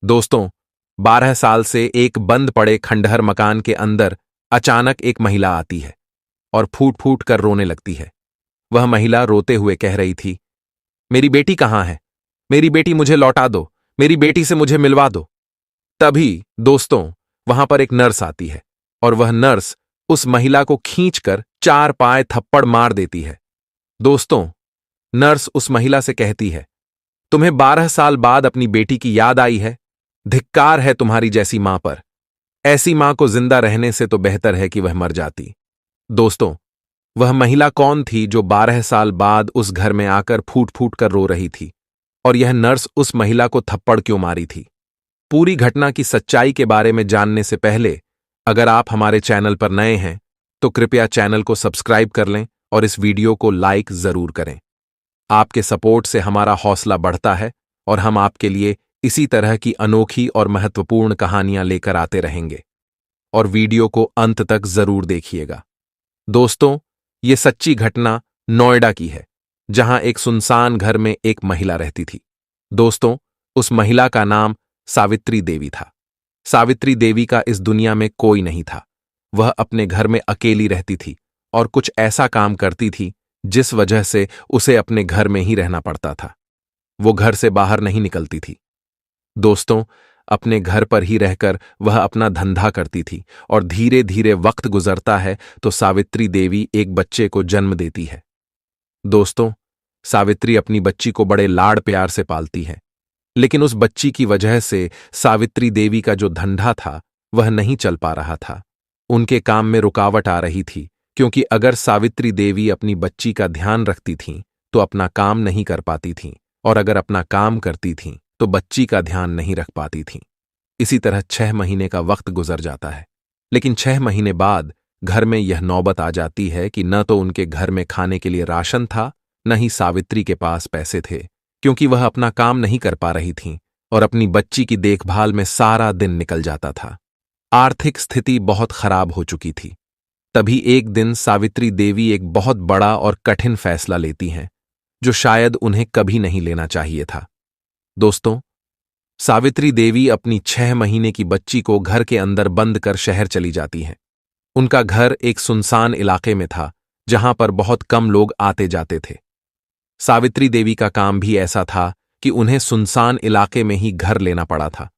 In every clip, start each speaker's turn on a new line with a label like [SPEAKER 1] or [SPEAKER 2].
[SPEAKER 1] दोस्तों, 12 साल से एक बंद पड़े खंडहर मकान के अंदर अचानक एक महिला आती है और फूट फूट कर रोने लगती है। वह महिला रोते हुए कह रही थी, मेरी बेटी कहाँ है? मेरी बेटी मुझे लौटा दो, मेरी बेटी से मुझे मिलवा दो। तभी दोस्तों, वहां पर एक नर्स आती है और वह नर्स उस महिला को खींचकर 4 पाए थप्पड़ मार देती है। दोस्तों, नर्स उस महिला से कहती है, तुम्हें 12 साल बाद अपनी बेटी की याद आई है? धिक्कार है तुम्हारी जैसी मां पर। ऐसी मां को जिंदा रहने से तो बेहतर है कि वह मर जाती। दोस्तों, वह महिला कौन थी जो 12 साल बाद उस घर में आकर फूट फूट कर रो रही थी? और यह नर्स उस महिला को थप्पड़ क्यों मारी थी? पूरी घटना की सच्चाई के बारे में जानने से पहले अगर आप हमारे चैनल पर नए हैं तो कृपया चैनल को सब्सक्राइब कर लें और इस वीडियो को लाइक जरूर करें। आपके सपोर्ट से हमारा हौसला बढ़ता है और हम आपके लिए इसी तरह की अनोखी और महत्वपूर्ण कहानियां लेकर आते रहेंगे। और वीडियो को अंत तक जरूर देखिएगा। दोस्तों, ये सच्ची घटना नोएडा की है, जहां एक सुनसान घर में एक महिला रहती थी। दोस्तों, उस महिला का नाम सावित्री देवी था। सावित्री देवी का इस दुनिया में कोई नहीं था। वह अपने घर में अकेली रहती थी और कुछ ऐसा काम करती थी जिस वजह से उसे अपने घर में ही रहना पड़ता था। वो घर से बाहर नहीं निकलती थी। दोस्तों, अपने घर पर ही रहकर वह अपना धंधा करती थी और धीरे धीरे वक्त गुजरता है तो सावित्री देवी एक बच्चे को जन्म देती है। दोस्तों, सावित्री अपनी बच्ची को बड़े लाड़ प्यार से पालती है, लेकिन उस बच्ची की वजह से सावित्री देवी का जो धंधा था वह नहीं चल पा रहा था। उनके काम में रुकावट आ रही थी, क्योंकि अगर सावित्री देवी अपनी बच्ची का ध्यान रखती थीं तो अपना काम नहीं कर पाती थीं, और अगर अपना काम करती थीं तो बच्ची का ध्यान नहीं रख पाती थीं। इसी तरह 6 महीने का वक्त गुजर जाता है, लेकिन 6 महीने बाद घर में यह नौबत आ जाती है कि न तो उनके घर में खाने के लिए राशन था, न ही सावित्री के पास पैसे थे, क्योंकि वह अपना काम नहीं कर पा रही थीं और अपनी बच्ची की देखभाल में सारा दिन निकल जाता था। आर्थिक स्थिति बहुत खराब हो चुकी थी। तभी एक दिन सावित्री देवी एक बहुत बड़ा और कठिन फैसला लेती हैं, जो शायद उन्हें कभी नहीं लेना चाहिए था। दोस्तों, सावित्री देवी अपनी 6 महीने की बच्ची को घर के अंदर बंद कर शहर चली जाती हैं। उनका घर एक सुनसान इलाके में था, जहां पर बहुत कम लोग आते जाते थे। सावित्री देवी का काम भी ऐसा था कि उन्हें सुनसान इलाके में ही घर लेना पड़ा था।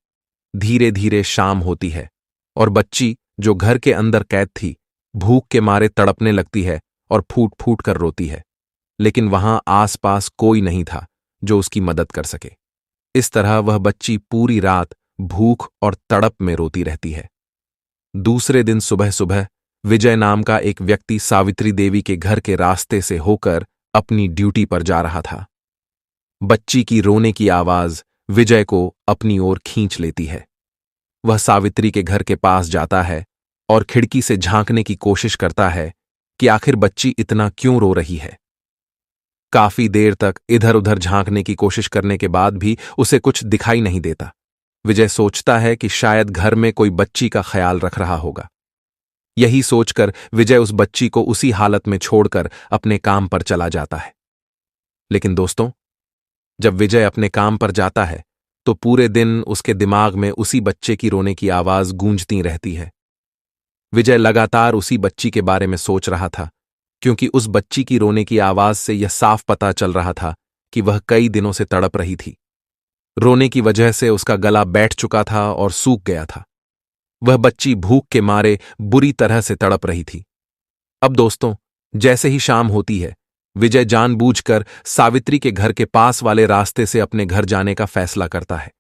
[SPEAKER 1] धीरे धीरे शाम होती है और बच्ची, जो घर के अंदर कैद थी, भूख के मारे तड़पने लगती है और फूट फूट कर रोती है, लेकिन वहां आसपास कोई नहीं था जो उसकी मदद कर सके। इस तरह वह बच्ची पूरी रात भूख और तड़प में रोती रहती है। दूसरे दिन सुबह सुबह विजय नाम का एक व्यक्ति सावित्री देवी के घर के रास्ते से होकर अपनी ड्यूटी पर जा रहा था। बच्ची की रोने की आवाज विजय को अपनी ओर खींच लेती है। वह सावित्री के घर के पास जाता है और खिड़की से झांकने की कोशिश करता है कि आखिर बच्ची इतना क्यों रो रही है। काफी देर तक इधर उधर झांकने की कोशिश करने के बाद भी उसे कुछ दिखाई नहीं देता। विजय सोचता है कि शायद घर में कोई बच्ची का ख्याल रख रहा होगा। यही सोचकर विजय उस बच्ची को उसी हालत में छोड़कर अपने काम पर चला जाता है। लेकिन दोस्तों, जब विजय अपने काम पर जाता है तो पूरे दिन उसके दिमाग में उसी बच्चे की रोने की आवाज गूंजती रहती है। विजय लगातार उसी बच्ची के बारे में सोच रहा था, क्योंकि उस बच्ची की रोने की आवाज से यह साफ पता चल रहा था कि वह कई दिनों से तड़प रही थी। रोने की वजह से उसका गला बैठ चुका था और सूख गया था। वह बच्ची भूख के मारे बुरी तरह से तड़प रही थी। अब दोस्तों, जैसे ही शाम होती है, विजय जानबूझकर सावित्री के घर के पास वाले रास्ते से अपने घर जाने का फैसला करता है।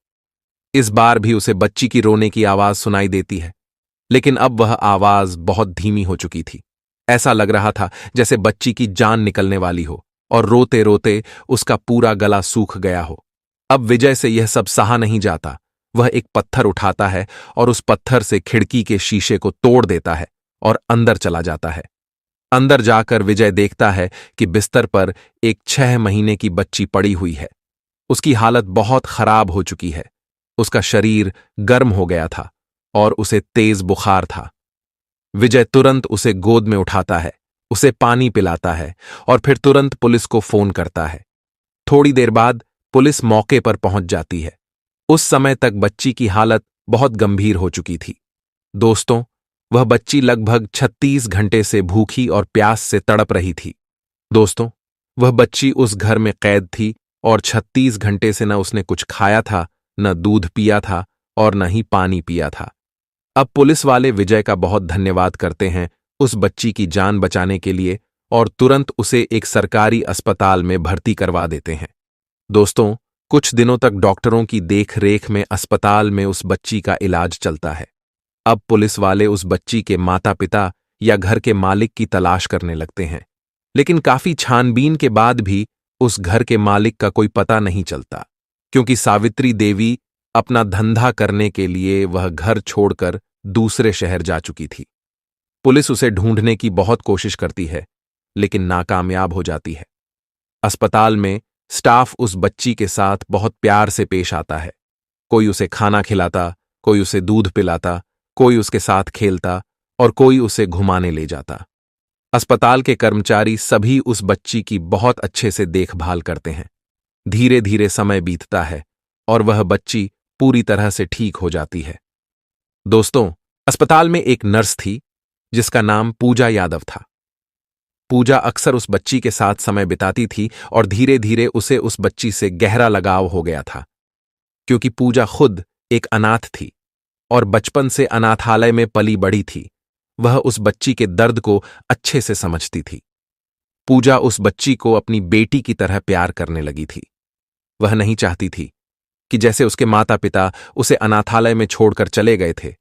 [SPEAKER 1] इस बार भी उसे बच्ची की रोने की आवाज सुनाई देती है, लेकिन अब वह आवाज बहुत धीमी हो चुकी थी। ऐसा लग रहा था जैसे बच्ची की जान निकलने वाली हो और रोते रोते उसका पूरा गला सूख गया हो। अब विजय से यह सब सहा नहीं जाता। वह एक पत्थर उठाता है और उस पत्थर से खिड़की के शीशे को तोड़ देता है और अंदर चला जाता है। अंदर जाकर विजय देखता है कि बिस्तर पर एक 6 महीने की बच्ची पड़ी हुई है। उसकी हालत बहुत खराब हो चुकी है। उसका शरीर गर्म हो गया था और उसे तेज बुखार था। विजय तुरंत उसे गोद में उठाता है, उसे पानी पिलाता है और फिर तुरंत पुलिस को फोन करता है। थोड़ी देर बाद पुलिस मौके पर पहुंच जाती है। उस समय तक बच्ची की हालत बहुत गंभीर हो चुकी थी। दोस्तों, वह बच्ची लगभग 36 घंटे से भूखी और प्यास से तड़प रही थी। दोस्तों, वह बच्ची उस घर में कैद थी और 36 घंटे से न उसने कुछ खाया था, न दूध पिया था और न ही पानी पिया था। अब पुलिस वाले विजय का बहुत धन्यवाद करते हैं उस बच्ची की जान बचाने के लिए और तुरंत उसे एक सरकारी अस्पताल में भर्ती करवा देते हैं। दोस्तों, कुछ दिनों तक डॉक्टरों की देख-रेख में अस्पताल में उस बच्ची का इलाज चलता है। अब पुलिस वाले उस बच्ची के माता-पिता या घर के मालिक की तलाश करने लगते हैं, लेकिन काफी छानबीन के बाद भी उस घर के मालिक का कोई पता नहीं चलता, क्योंकि सावित्री देवी अपना धंधा करने के लिए वह घर छोड़कर दूसरे शहर जा चुकी थी। पुलिस उसे ढूंढने की बहुत कोशिश करती है, लेकिन नाकामयाब हो जाती है। अस्पताल में स्टाफ उस बच्ची के साथ बहुत प्यार से पेश आता है। कोई उसे खाना खिलाता, कोई उसे दूध पिलाता, कोई उसके साथ खेलता और कोई उसे घुमाने ले जाता। अस्पताल के कर्मचारी सभी उस बच्ची की बहुत अच्छे से देखभाल करते हैं। धीरे धीरे समय बीतता है और वह बच्ची पूरी तरह से ठीक हो जाती है। दोस्तों, अस्पताल में एक नर्स थी जिसका नाम पूजा यादव था। पूजा अक्सर उस बच्ची के साथ समय बिताती थी और धीरे धीरे उसे उस बच्ची से गहरा लगाव हो गया था, क्योंकि पूजा खुद एक अनाथ थी और बचपन से अनाथालय में पली बड़ी थी। वह उस बच्ची के दर्द को अच्छे से समझती थी। पूजा उस बच्ची को अपनी बेटी की तरह प्यार करने लगी थी। वह नहीं चाहती थी कि जैसे उसके माता पिता उसे अनाथालय में छोड़कर चले गए थे,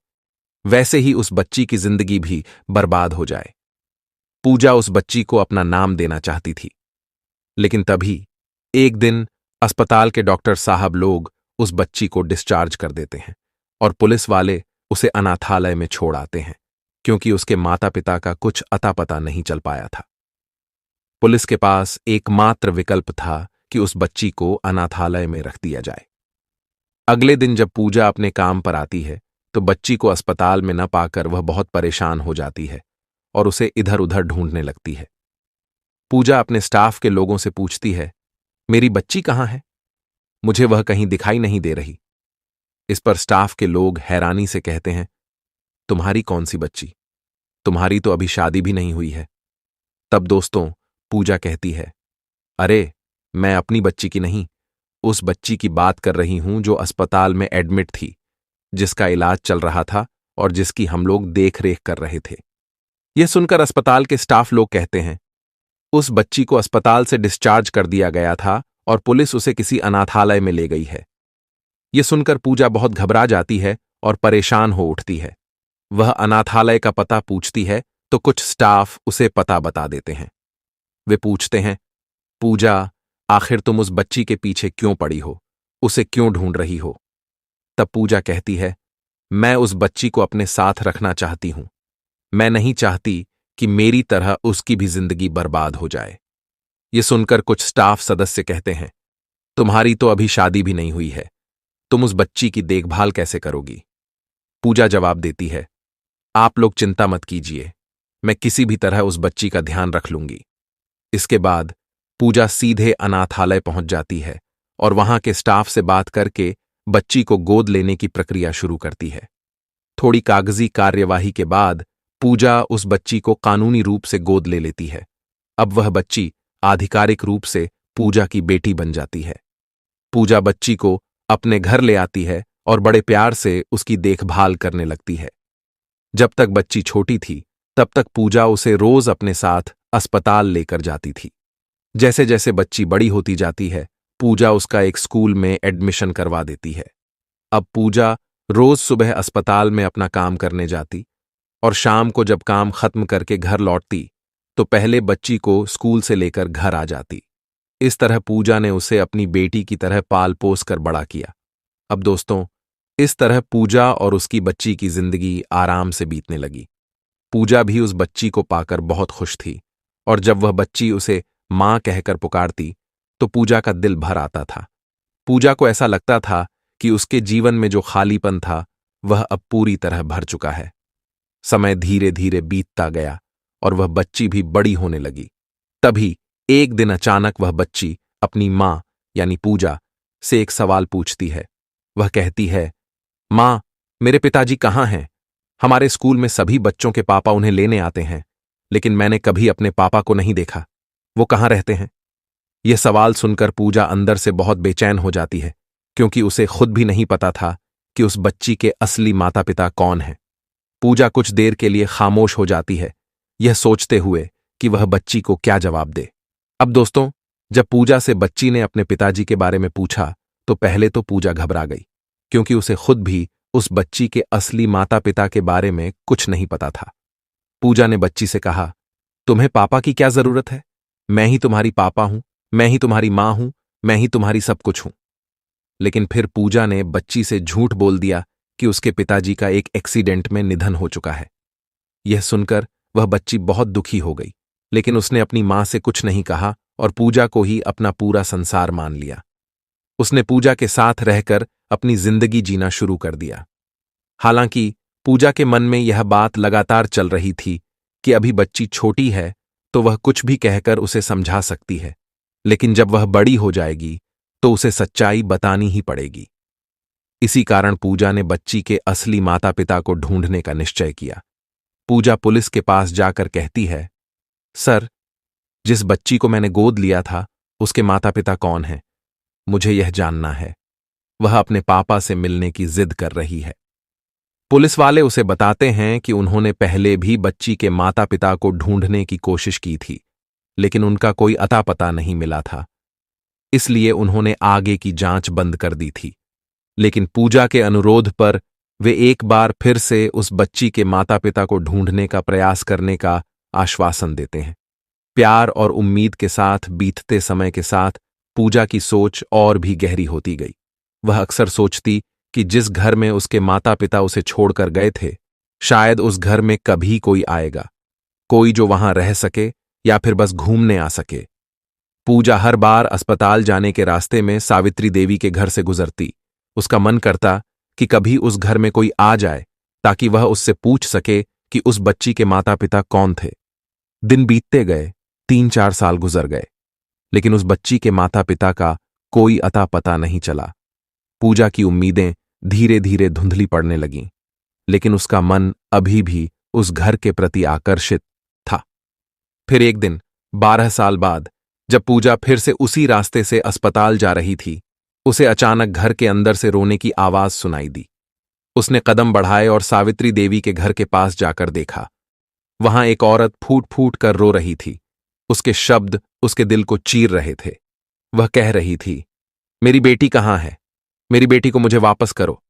[SPEAKER 1] वैसे ही उस बच्ची की जिंदगी भी बर्बाद हो जाए। पूजा उस बच्ची को अपना नाम देना चाहती थी, लेकिन तभी एक दिन अस्पताल के डॉक्टर साहब लोग उस बच्ची को डिस्चार्ज कर देते हैं और पुलिस वाले उसे अनाथालय में छोड़ आते हैं, क्योंकि उसके माता पिता का कुछ अता पता नहीं चल पाया था। पुलिस के पास एकमात्र विकल्प था कि उस बच्ची को अनाथालय में रख दिया जाए। अगले दिन जब पूजा अपने काम पर आती है तो बच्ची को अस्पताल में न पाकर वह बहुत परेशान हो जाती है और उसे इधर उधर ढूंढने लगती है। पूजा अपने स्टाफ के लोगों से पूछती है, मेरी बच्ची कहाँ है? मुझे वह कहीं दिखाई नहीं दे रही। इस पर स्टाफ के लोग हैरानी से कहते हैं, तुम्हारी कौन सी बच्ची? तुम्हारी तो अभी शादी भी नहीं हुई है। तब दोस्तों, पूजा कहती है, अरे, मैं अपनी बच्ची की नहीं, उस बच्ची की बात कर रही हूं जो अस्पताल में एडमिट थी, जिसका इलाज चल रहा था और जिसकी हम लोग देख रेख कर रहे थे। यह सुनकर अस्पताल के स्टाफ लोग कहते हैं, उस बच्ची को अस्पताल से डिस्चार्ज कर दिया गया था और पुलिस उसे किसी अनाथालय में ले गई है। यह सुनकर पूजा बहुत घबरा जाती है और परेशान हो उठती है। वह अनाथालय का पता पूछती है तो कुछ स्टाफ उसे पता बता देते हैं। वे पूछते हैं, पूजा, आखिर तुम उस बच्ची के पीछे क्यों पड़ी हो? उसे क्यों ढूंढ रही हो? तब पूजा कहती है, मैं उस बच्ची को अपने साथ रखना चाहती हूं। मैं नहीं चाहती कि मेरी तरह उसकी भी जिंदगी बर्बाद हो जाए। ये सुनकर कुछ स्टाफ सदस्य कहते हैं, तुम्हारी तो अभी शादी भी नहीं हुई है, तुम उस बच्ची की देखभाल कैसे करोगी? पूजा जवाब देती है, आप लोग चिंता मत कीजिए, मैं किसी भी तरह उस बच्ची का ध्यान रख लूंगी। इसके बाद पूजा सीधे अनाथालय पहुंच जाती है और वहां के स्टाफ से बात करके बच्ची को गोद लेने की प्रक्रिया शुरू करती है। थोड़ी कागजी कार्यवाही के बाद पूजा उस बच्ची को कानूनी रूप से गोद ले लेती है। अब वह बच्ची आधिकारिक रूप से पूजा की बेटी बन जाती है। पूजा बच्ची को अपने घर ले आती है और बड़े प्यार से उसकी देखभाल करने लगती है। जब तक बच्ची छोटी थी, तब तक पूजा उसे रोज अपने साथ अस्पताल लेकर जाती थी। जैसे जैसे बच्ची बड़ी होती जाती है, पूजा उसका एक स्कूल में एडमिशन करवा देती है। अब पूजा रोज सुबह अस्पताल में अपना काम करने जाती और शाम को जब काम खत्म करके घर लौटती तो पहले बच्ची को स्कूल से लेकर घर आ जाती। इस तरह पूजा ने उसे अपनी बेटी की तरह पाल पोस कर बड़ा किया। अब दोस्तों, इस तरह पूजा और उसकी बच्ची की जिंदगी आराम से बीतने लगी। पूजा भी उस बच्ची को पाकर बहुत खुश थी और जब वह बच्ची उसे मां कहकर पुकारती तो पूजा का दिल भर आता था। पूजा को ऐसा लगता था कि उसके जीवन में जो खालीपन था वह अब पूरी तरह भर चुका है। समय धीरे धीरे बीतता गया और वह बच्ची भी बड़ी होने लगी। तभी एक दिन अचानक वह बच्ची अपनी मां यानी पूजा से एक सवाल पूछती है, वह कहती है, माँ, मेरे पिताजी कहाँ हैं? हमारे स्कूल में सभी बच्चों के पापा उन्हें लेने आते हैं, लेकिन मैंने कभी अपने पापा को नहीं देखा। वो कहाँ रहते हैं? यह सवाल सुनकर पूजा अंदर से बहुत बेचैन हो जाती है, क्योंकि उसे खुद भी नहीं पता था कि उस बच्ची के असली माता पिता कौन हैं। पूजा कुछ देर के लिए खामोश हो जाती है, यह सोचते हुए कि वह बच्ची को क्या जवाब दे। अब दोस्तों, जब पूजा से बच्ची ने अपने पिताजी के बारे में पूछा, तो पहले तो पूजा घबरा गई, क्योंकि उसे खुद भी उस बच्ची के असली माता पिता के बारे में कुछ नहीं पता था। पूजा ने बच्ची से कहा, तुम्हें पापा की क्या जरूरत है? मैं ही तुम्हारी पापा हूं, मैं ही तुम्हारी मां हूं, मैं ही तुम्हारी सब कुछ हूं। लेकिन फिर पूजा ने बच्ची से झूठ बोल दिया कि उसके पिताजी का एक एक्सीडेंट में निधन हो चुका है। यह सुनकर वह बच्ची बहुत दुखी हो गई, लेकिन उसने अपनी मां से कुछ नहीं कहा और पूजा को ही अपना पूरा संसार मान लिया। उसने पूजा के साथ रहकर अपनी जिंदगी जीना शुरू कर दिया। हालांकि पूजा के मन में यह बात लगातार चल रही थी कि अभी बच्ची छोटी है तो वह कुछ भी कहकर उसे समझा सकती है, लेकिन जब वह बड़ी हो जाएगी तो उसे सच्चाई बतानी ही पड़ेगी। इसी कारण पूजा ने बच्ची के असली माता पिता को ढूंढने का निश्चय किया। पूजा पुलिस के पास जाकर कहती है, सर, जिस बच्ची को मैंने गोद लिया था उसके माता पिता कौन हैं? मुझे यह जानना है। वह अपने पापा से मिलने की जिद कर रही है। पुलिस वाले उसे बताते हैं कि उन्होंने पहले भी बच्ची के माता पिता को ढूंढने की कोशिश की थी, लेकिन उनका कोई अता पता नहीं मिला था, इसलिए उन्होंने आगे की जांच बंद कर दी थी। लेकिन पूजा के अनुरोध पर वे एक बार फिर से उस बच्ची के माता पिता को ढूंढने का प्रयास करने का आश्वासन देते हैं। प्यार और उम्मीद के साथ बीतते समय के साथ पूजा की सोच और भी गहरी होती गई। वह अक्सर सोचती कि जिस घर में उसके माता पिता उसे छोड़कर गए थे, शायद उस घर में कभी कोई आएगा, कोई जो वहां रह सके या फिर बस घूमने आ सके। पूजा हर बार अस्पताल जाने के रास्ते में सावित्री देवी के घर से गुजरती। उसका मन करता कि कभी उस घर में कोई आ जाए ताकि वह उससे पूछ सके कि उस बच्ची के माता पिता कौन थे। दिन बीतते गए, 3-4 साल गुजर गए, लेकिन उस बच्ची के माता पिता का कोई अता पता नहीं चला। पूजा की उम्मीदें धीरे धीरे धुंधली पड़ने लगीं, लेकिन उसका मन अभी भी उस घर के प्रति आकर्षित था। फिर एक दिन 12 साल बाद जब पूजा फिर से उसी रास्ते से अस्पताल जा रही थी, उसे अचानक घर के अंदर से रोने की आवाज सुनाई दी। उसने कदम बढ़ाए और सावित्री देवी के घर के पास जाकर देखा। वहां एक औरत फूट फूट कर रो रही थी। उसके शब्द उसके दिल को चीर रहे थे। वह कह रही थी, मेरी बेटी कहाँ है? मेरी बेटी को मुझे वापस करो।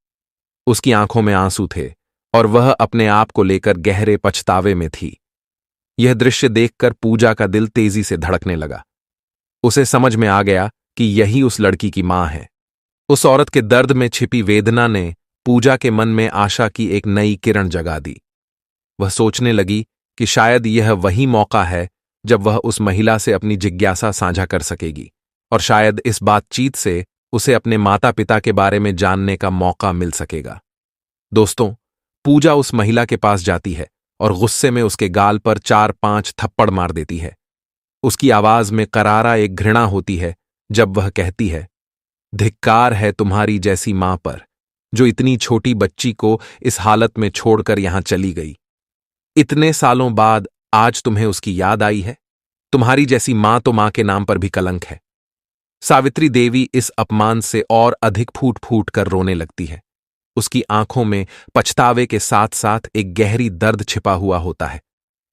[SPEAKER 1] उसकी आंखों में आंसू थे और वह अपने आप को लेकर गहरे पछतावे में थी। यह दृश्य देखकर पूजा का दिल तेजी से धड़कने लगा। उसे समझ में आ गया कि यही उस लड़की की मां है। उस औरत के दर्द में छिपी वेदना ने पूजा के मन में आशा की एक नई किरण जगा दी। वह सोचने लगी कि शायद यह वही मौका है जब वह उस महिला से अपनी जिज्ञासा साझा कर सकेगी, और शायद इस बातचीत से उसे अपने माता पिता के बारे में जानने का मौका मिल सकेगा। दोस्तों, पूजा उस महिला के पास जाती है और गुस्से में उसके गाल पर 4-5 थप्पड़ मार देती है। उसकी आवाज में करारा एक घृणा होती है जब वह कहती है, धिक्कार है तुम्हारी जैसी मां पर, जो इतनी छोटी बच्ची को इस हालत में छोड़कर यहां चली गई। इतने सालों बाद आज तुम्हें उसकी याद आई है? तुम्हारी जैसी मां तो मां के नाम पर भी कलंक है। सावित्री देवी इस अपमान से और अधिक फूट फूट कर रोने लगती है। उसकी आंखों में पछतावे के साथ साथ एक गहरी दर्द छिपा हुआ होता है।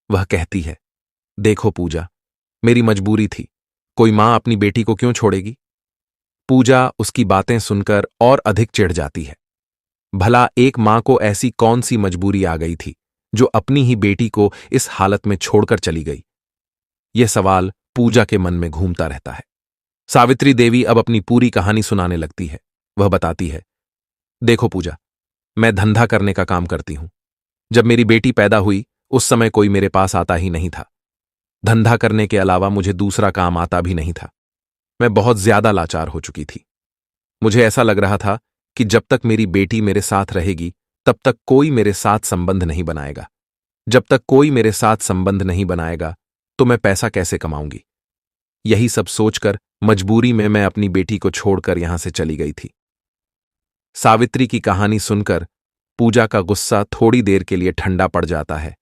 [SPEAKER 1] वह कहती है, देखो पूजा, मेरी मजबूरी थी। कोई मां अपनी बेटी को क्यों छोड़ेगी? पूजा उसकी बातें सुनकर और अधिक चिढ़ जाती है। भला एक मां को ऐसी कौन सी मजबूरी आ गई थी जो अपनी ही बेटी को इस हालत में छोड़कर चली गई? यह सवाल पूजा के मन में घूमता रहता है। सावित्री देवी अब अपनी पूरी कहानी सुनाने लगती है। वह बताती है, देखो पूजा, मैं धंधा करने का काम करती हूं। जब मेरी बेटी पैदा हुई उस समय कोई मेरे पास आता ही नहीं था। धंधा करने के अलावा मुझे दूसरा काम आता भी नहीं था। मैं बहुत ज्यादा लाचार हो चुकी थी। मुझे ऐसा लग रहा था कि जब तक मेरी बेटी मेरे साथ रहेगी तब तक कोई मेरे साथ संबंध नहीं बनाएगा। जब तक कोई मेरे साथ संबंध नहीं बनाएगा तो मैं पैसा कैसे कमाऊंगी? यही सब सोचकर मजबूरी में मैं अपनी बेटी को छोड़कर यहां से चली गई थी। सावित्री की कहानी सुनकर पूजा का गुस्सा थोड़ी देर के लिए ठंडा पड़ जाता है,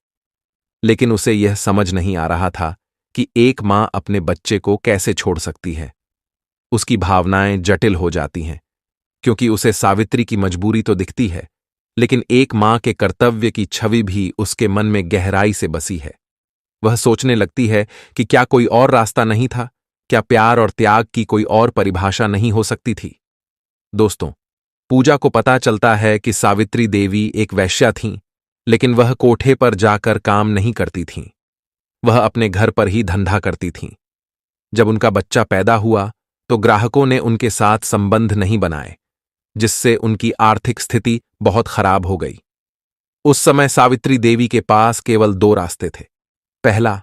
[SPEAKER 1] लेकिन उसे यह समझ नहीं आ रहा था कि एक मां अपने बच्चे को कैसे छोड़ सकती है। उसकी भावनाएं जटिल हो जाती हैं, क्योंकि उसे सावित्री की मजबूरी तो दिखती है, लेकिन एक मां के कर्तव्य की छवि भी उसके मन में गहराई से बसी है। वह सोचने लगती है कि क्या कोई और रास्ता नहीं था? क्या प्यार और त्याग की कोई और परिभाषा नहीं हो सकती थी? दोस्तों, पूजा को पता चलता है कि सावित्री देवी एक वैश्या थीं, लेकिन वह कोठे पर जाकर काम नहीं करती थीं। वह अपने घर पर ही धंधा करती थीं। जब उनका बच्चा पैदा हुआ तो ग्राहकों ने उनके साथ संबंध नहीं बनाए, जिससे उनकी आर्थिक स्थिति बहुत खराब हो गई। उस समय सावित्री देवी के पास केवल दो रास्ते थे। पहला,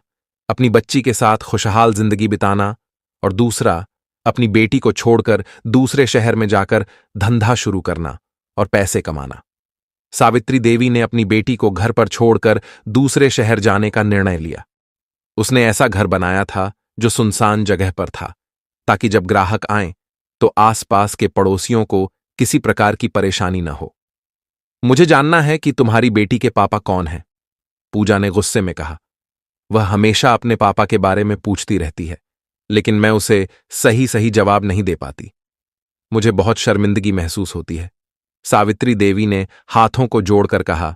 [SPEAKER 1] अपनी बच्ची के साथ खुशहाल जिंदगी बिताना, और दूसरा, अपनी बेटी को छोड़कर दूसरे शहर में जाकर धंधा शुरू करना और पैसे कमाना। सावित्री देवी ने अपनी बेटी को घर पर छोड़कर दूसरे शहर जाने का निर्णय लिया। उसने ऐसा घर बनाया था जो सुनसान जगह पर था, ताकि जब ग्राहक आएं तो आसपास के पड़ोसियों को किसी प्रकार की परेशानी न हो। मुझे जानना है कि तुम्हारी बेटी के पापा कौन हैं, पूजा ने गुस्से में कहा। वह हमेशा अपने पापा के बारे में पूछती रहती है, लेकिन मैं उसे सही सही जवाब नहीं दे पाती। मुझे बहुत शर्मिंदगी महसूस होती है। सावित्री देवी ने हाथों को जोड़कर कहा,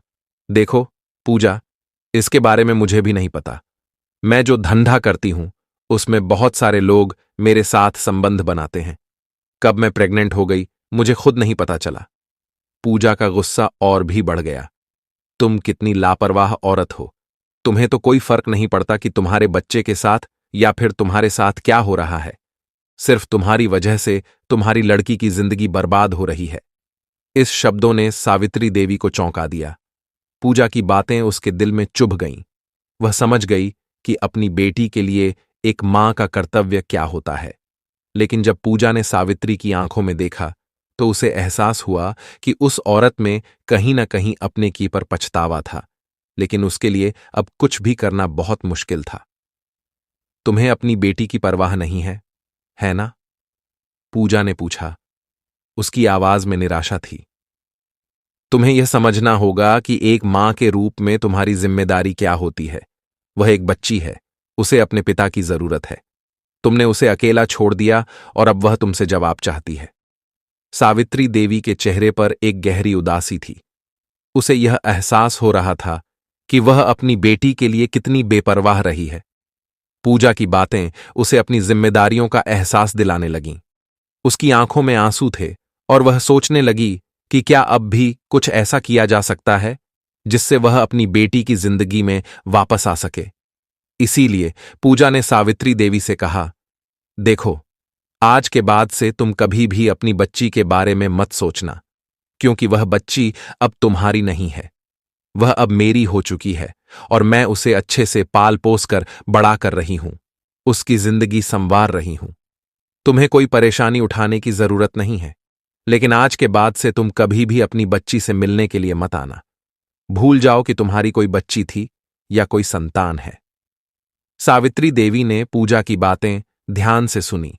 [SPEAKER 1] देखो पूजा, इसके बारे में मुझे भी नहीं पता। मैं जो धंधा करती हूं उसमें बहुत सारे लोग मेरे साथ संबंध बनाते हैं। कब मैं प्रेग्नेंट हो गई मुझे खुद नहीं पता चला। पूजा का गुस्सा और भी बढ़ गया। तुम कितनी लापरवाह औरत हो। तुम्हें तो कोई फर्क नहीं पड़ता कि तुम्हारे बच्चे के साथ या फिर तुम्हारे साथ क्या हो रहा है। सिर्फ तुम्हारी वजह से तुम्हारी लड़की की जिंदगी बर्बाद हो रही है। इस शब्दों ने सावित्री देवी को चौंका दिया। पूजा की बातें उसके दिल में चुभ गईं। वह समझ गई कि अपनी बेटी के लिए एक मां का कर्तव्य क्या होता है। लेकिन जब पूजा ने सावित्री की आंखों में देखा तो उसे एहसास हुआ कि उस औरत में कहीं न कहीं अपने की पर पछतावा था, लेकिन उसके लिए अब कुछ भी करना बहुत मुश्किल था। तुम्हें अपनी बेटी की परवाह नहीं है ना? पूजा ने पूछा। उसकी आवाज में निराशा थी। तुम्हें यह समझना होगा कि एक मां के रूप में तुम्हारी जिम्मेदारी क्या होती है। वह एक बच्ची है, उसे अपने पिता की जरूरत है। तुमने उसे अकेला छोड़ दिया और अब वह तुमसे जवाब चाहती है। सावित्री देवी के चेहरे पर एक गहरी उदासी थी। उसे यह एहसास हो रहा था कि वह अपनी बेटी के लिए कितनी बेपरवाह रही है। पूजा की बातें उसे अपनी जिम्मेदारियों का एहसास दिलाने लगीं। उसकी आंखों में आंसू थे और वह सोचने लगी कि क्या अब भी कुछ ऐसा किया जा सकता है जिससे वह अपनी बेटी की जिंदगी में वापस आ सके। इसीलिए पूजा ने सावित्री देवी से कहा, देखो, आज के बाद से तुम कभी भी अपनी बच्ची के बारे में मत सोचना, क्योंकि वह बच्ची अब तुम्हारी नहीं है। वह अब मेरी हो चुकी है और मैं उसे अच्छे से पाल पोस कर बड़ा कर रही हूं, उसकी जिंदगी संवार रही हूं। तुम्हें कोई परेशानी उठाने की जरूरत नहीं है, लेकिन आज के बाद से तुम कभी भी अपनी बच्ची से मिलने के लिए मत आना। भूल जाओ कि तुम्हारी कोई बच्ची थी या कोई संतान है। सावित्री देवी ने पूजा की बातें ध्यान से सुनी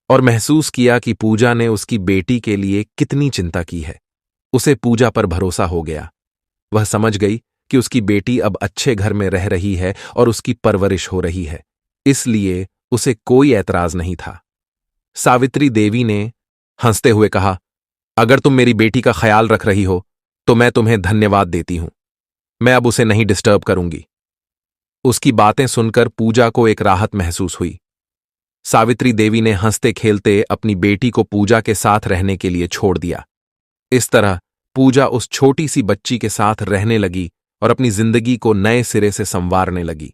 [SPEAKER 1] और महसूस किया कि पूजा ने उसकी बेटी के लिए कितनी चिंता की है। उसे पूजा पर भरोसा हो गया। वह समझ गई कि उसकी बेटी अब अच्छे घर में रह रही है और उसकी परवरिश हो रही है, इसलिए उसे कोई ऐतराज नहीं था। सावित्री देवी ने हंसते हुए कहा, अगर तुम मेरी बेटी का ख्याल रख रही हो तो मैं तुम्हें धन्यवाद देती हूं। मैं अब उसे नहीं डिस्टर्ब करूंगी। उसकी बातें सुनकर पूजा को एक राहत महसूस हुई। सावित्री देवी ने हंसते खेलते अपनी बेटी को पूजा के साथ रहने के लिए छोड़ दिया। इस तरह पूजा उस छोटी सी बच्ची के साथ रहने लगी और अपनी जिंदगी को नए सिरे से संवारने लगी।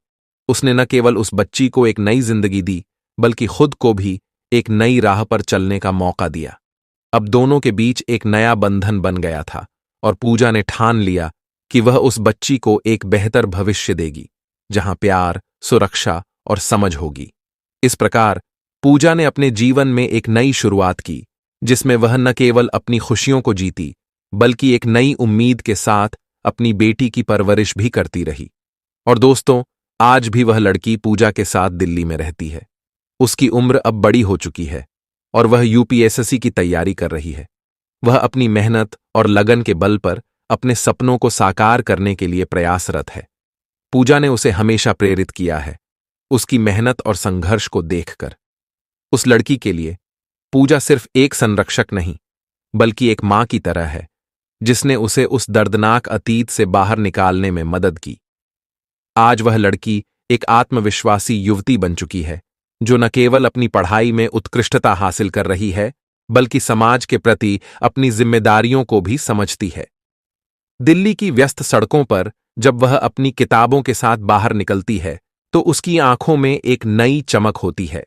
[SPEAKER 1] उसने न केवल उस बच्ची को एक नई जिंदगी दी, बल्कि खुद को भी एक नई राह पर चलने का मौका दिया। अब दोनों के बीच एक नया बंधन बन गया था और पूजा ने ठान लिया कि वह उस बच्ची को एक बेहतर भविष्य देगी, जहां प्यार, सुरक्षा और समझ होगी। इस प्रकार पूजा ने अपने जीवन में एक नई शुरुआत की, जिसमें वह न केवल अपनी खुशियों को जीती, बल्कि एक नई उम्मीद के साथ अपनी बेटी की परवरिश भी करती रही। और दोस्तों, आज भी वह लड़की पूजा के साथ दिल्ली में रहती है। उसकी उम्र अब बड़ी हो चुकी है और वह यूपीएससी की तैयारी कर रही है। वह अपनी मेहनत और लगन के बल पर अपने सपनों को साकार करने के लिए प्रयासरत है। पूजा ने उसे हमेशा प्रेरित किया है, उसकी मेहनत और संघर्ष को देखकर। उस लड़की के लिए पूजा सिर्फ एक संरक्षक नहीं, बल्कि एक मां की तरह है, जिसने उसे उस दर्दनाक अतीत से बाहर निकालने में मदद की। आज वह लड़की एक आत्मविश्वासी युवती बन चुकी है, जो न केवल अपनी पढ़ाई में उत्कृष्टता हासिल कर रही है, बल्कि समाज के प्रति अपनी जिम्मेदारियों को भी समझती है। दिल्ली की व्यस्त सड़कों पर जब वह अपनी किताबों के साथ बाहर निकलती है, तो उसकी आंखों में एक नई चमक होती है।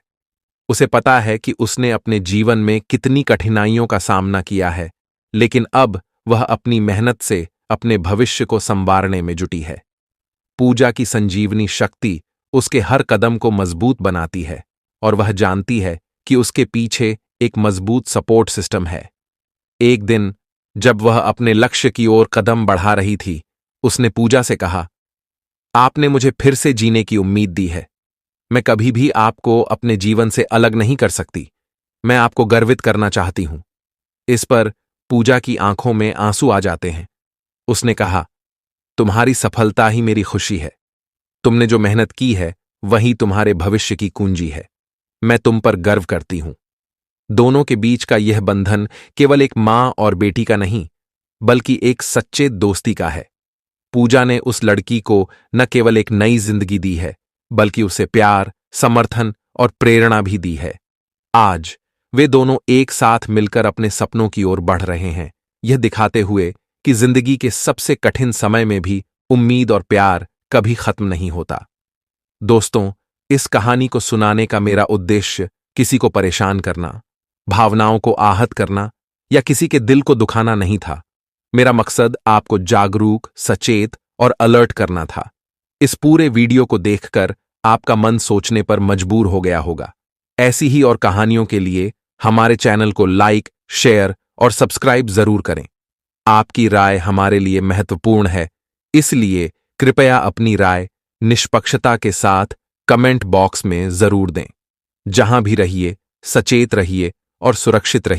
[SPEAKER 1] उसे पता है कि उसने अपने जीवन में कितनी कठिनाइयों का सामना किया है, लेकिन अब वह अपनी मेहनत से अपने भविष्य को संवारने में जुटी है। पूजा की संजीवनी शक्ति उसके हर कदम को मजबूत बनाती है, और वह जानती है कि उसके पीछे एक मजबूत सपोर्ट सिस्टम है। एक दिन जब वह अपने लक्ष्य की ओर कदम बढ़ा रही थी, उसने पूजा से कहा, आपने मुझे फिर से जीने की उम्मीद दी है। मैं कभी भी आपको अपने जीवन से अलग नहीं कर सकती। मैं आपको गर्वित करना चाहती हूं। इस पर पूजा की आंखों में आंसू आ जाते हैं। उसने कहा, तुम्हारी सफलता ही मेरी खुशी है। तुमने जो मेहनत की है, वही तुम्हारे भविष्य की कुंजी है। मैं तुम पर गर्व करती हूं। दोनों के बीच का यह बंधन केवल एक मां और बेटी का नहीं, बल्कि एक सच्चे दोस्ती का है। पूजा ने उस लड़की को न केवल एक नई जिंदगी दी है, बल्कि उसे प्यार, समर्थन और प्रेरणा भी दी है। आज वे दोनों एक साथ मिलकर अपने सपनों की ओर बढ़ रहे हैं, यह दिखाते हुए कि जिंदगी के सबसे कठिन समय में भी उम्मीद और प्यार कभी खत्म नहीं होता। दोस्तों, इस कहानी को सुनाने का मेरा उद्देश्य किसी को परेशान करना, भावनाओं को आहत करना या किसी के दिल को दुखाना नहीं था। मेरा मकसद आपको जागरूक, सचेत और अलर्ट करना था। इस पूरे वीडियो को देखकर आपका मन सोचने पर मजबूर हो गया होगा। ऐसी ही और कहानियों के लिए हमारे चैनल को लाइक, शेयर और सब्सक्राइब जरूर करें। आपकी राय हमारे लिए महत्वपूर्ण है, इसलिए कृपया अपनी राय निष्पक्षता के साथ कमेंट बॉक्स में जरूर दें। जहां भी रहिए, सचेत रहिए और सुरक्षित रहिए।